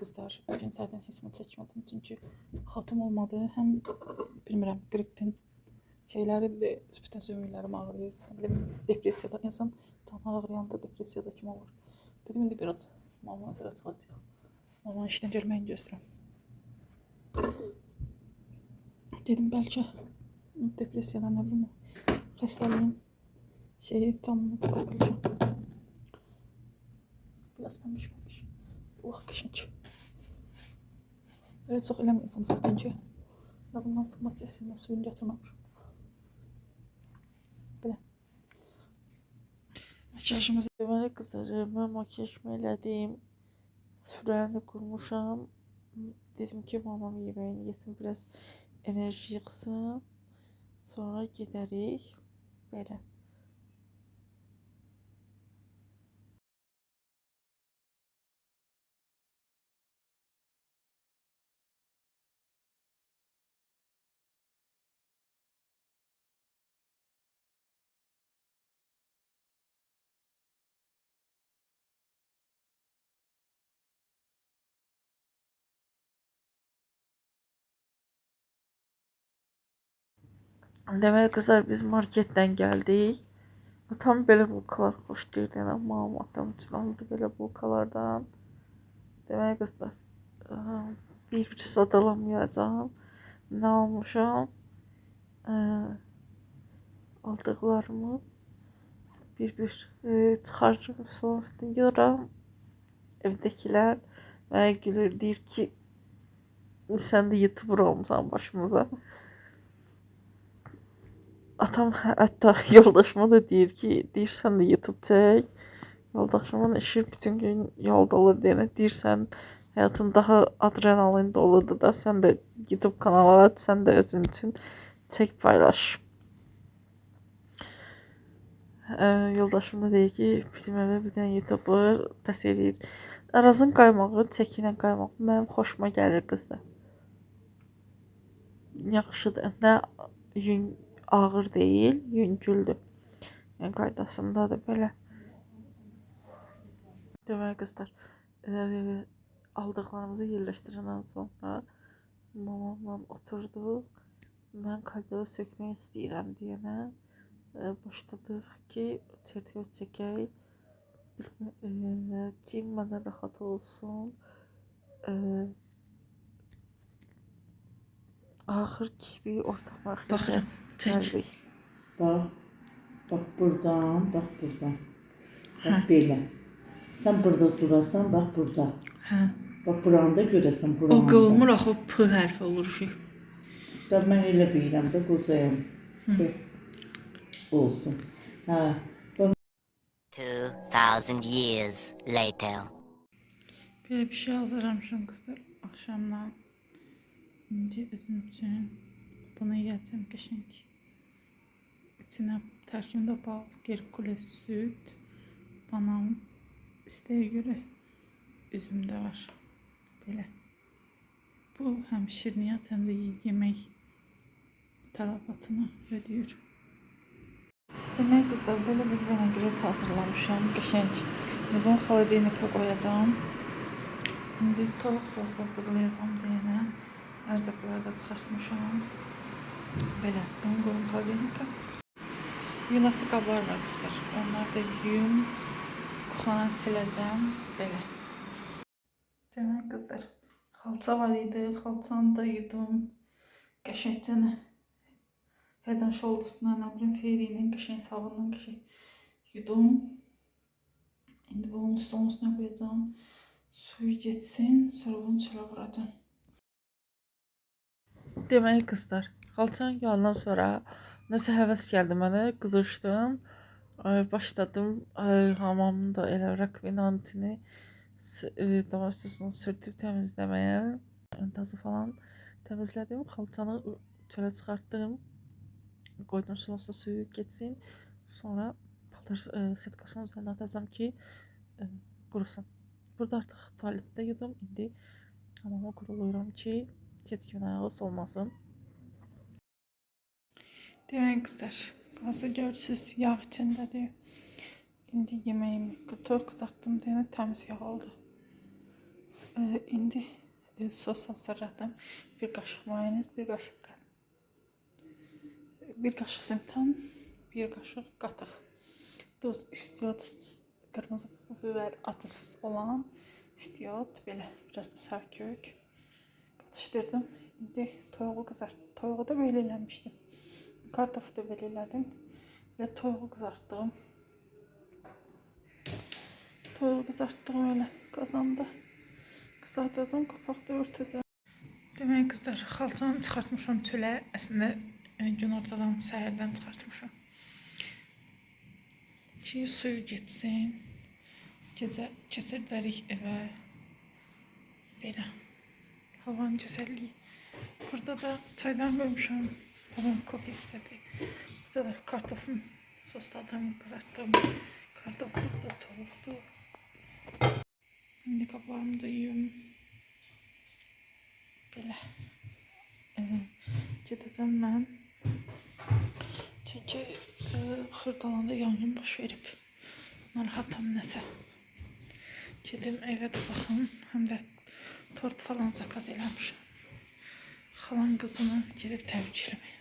kızlar. Bugün zaten heç nə çəkmədim çünki xatım olmadı. Həm bilmirəm, qripin şeyləri də bütün sümüklərim ağrıyır. Depressiyada insan tam ağrıyanda depressiyada kim olur? Dedim indi biraz mama üzrə çıxacaq. Mama işdən gəlməyini gözləyirəm. Dedim bəlkə depressiyadan nə bilim xəstəliyin canını çıxartacaq. Biraz pəmiş. Allah qəşəng. Öyle çox eləməyəcəm zaten ki. Yadımdan çıxmaq kesinlikle suyunu gətirməmişim. Belə. Makyajımızı deməli qızlarım, mən makyajımı elədim. Süfrəni qurmuşam. Dedim ki, mamam yeməyini yesin, biraz enerji yığsın. Sonra gedərik. Belə. Deməli qızlar, biz marketdən gəldik. Tam belə bulkalar xoşlayır deyən mamam atam üçün aldı belə bulkalardan. Deməli qızlar, bir sadalamayacağım. Nə almışam? Aldıqlarımı bir çıxarırım, sonrasında yoram. Evdəkilər mənə gülür, deyir ki, sən də YouTuber olmusan başımıza. Atam hətta yoldaşıma da deyir ki, sən də YouTube çək. Yoldaşımın işi bütün gün yolda olur deyənə, deyirsən həyatın daha adrenalin doludur da, sən də YouTube kanalı aç, sən də özün üçün çək paylaş. Yoldaşım da deyir ki, bizim evə bir dənə YouTuber bəs eləyir. Arazın qaymağı, çəki ilə qaymaq mənim xoşuma gəlir qızlar. Yaxşıdır, nə yün ağır deyil, yüngüldür. Yəni qaydasındadır belə. Deməli qızlar, aldıqlarımızı yerləşdirəndən sonra mamamla oturduq. Mən kalderu sökmək istəyirəm deyənə başladıq ki, çertyoz çəkək ki, mənə rahat olsun. Axır ki, bir ortaq məxrəcə gəldik. Bax buradan, bax buradan. Bax belə. Sən burada durasan, bax burada. Hə. Bax buranı da görəsən, buranı. O qılmır, axı P hərfi olur ki. Da mən elə bilirəm də qocayam. Olsun. Hə. 2000 years later. Belə bir şey hazırlamışam qızlar axşamdan. İndi özüm üçün bunu yiyəcəm qəşəng. İçinə tərkibində bal, gerkules, süd, banan, istəyə görə üzüm də var. Belə. Bu həm şirniyyat, həm də yemək tələbatını ödəyir. Demək qızlar, belə bir vinegret hazırlamışam, qəşəng. Bunu xaladenika qoyacağım. İndi toyuq sosu hazırlayacağım deyənə ərzaqları da çıxartmışam. Belə, bunu qoyum xaladenika. Yunası qablar var qızlar. Onları da yuyum, kuxana siləcəm. Belə. Demək qızlar, xalça var idi, xalçanı da yudum. Qəşəngcə Head and Shoulders'la, nə bilim, Fairy'nin qəşəng sabunundan qəşəng yudum. İndi bunun üstünə qoyacağım. Suyu geçsin, sonra bunu çölə vuracağım. Deməli qızlar, xalçanı yuyandan sonra nəsə həvəs gəldi mənə, qızışdım. Başladım hamamın da elə rakvinantini damasçısını sürtüb təmizləməyə. Öntazı falan təmizlədim. Xalçanı çölə çıxartdım. Qoydum sonrasında suyu geçsin. Sonra paltar setkasının üzerine atacağım ki qurusun. Burada artıq tualetdə yudum. İndi hamama quruluyorum ki heç kimin ayağı solmasın. Demək qızlar, qazı görürsünüz, yağ içindədir. İndi yeməyimi toyuq qızartdım deyənə təmiz yağ oldu. İndi sos hazırladım. Bir qaşıq mayonez, bir qaşıq simtan, bir qaşıq qatıq. Duz, istiot, qırmızı biber acısız olan istiot, belə biraz da sarkök qatışdırdım. İndi toyuğu da belə eləmişdim. Kartofu da belə elədim. Və toyuğu qızartdım. Toyuğu qızartdım öyle qazanda. Qızartacağım, qapaqda örtəcəm. Demək qızlar, xalçanı çıxartmışam çölə. Əslində günortadan, səhərdən çıxartmışam. Ki suyu getsin. Gecə keçirdərik evə. Belə. Havanın gözəlliyi. Burada da çaydan qoymuşam. Babam kofe istədi. Burada da kartofum sosladım, qızartdım. Kartofluq da tovuqdur. İndi qabağımı da yiyeyim. Belə. Gedəcəm mən. Çünki Xırdalanda yanğın baş verib. Narahatam nəsə. Gedim evə də baxım. Həm də tort falan zakaz eləmişəm. Xalan qızını gedib təbrik eləməyə.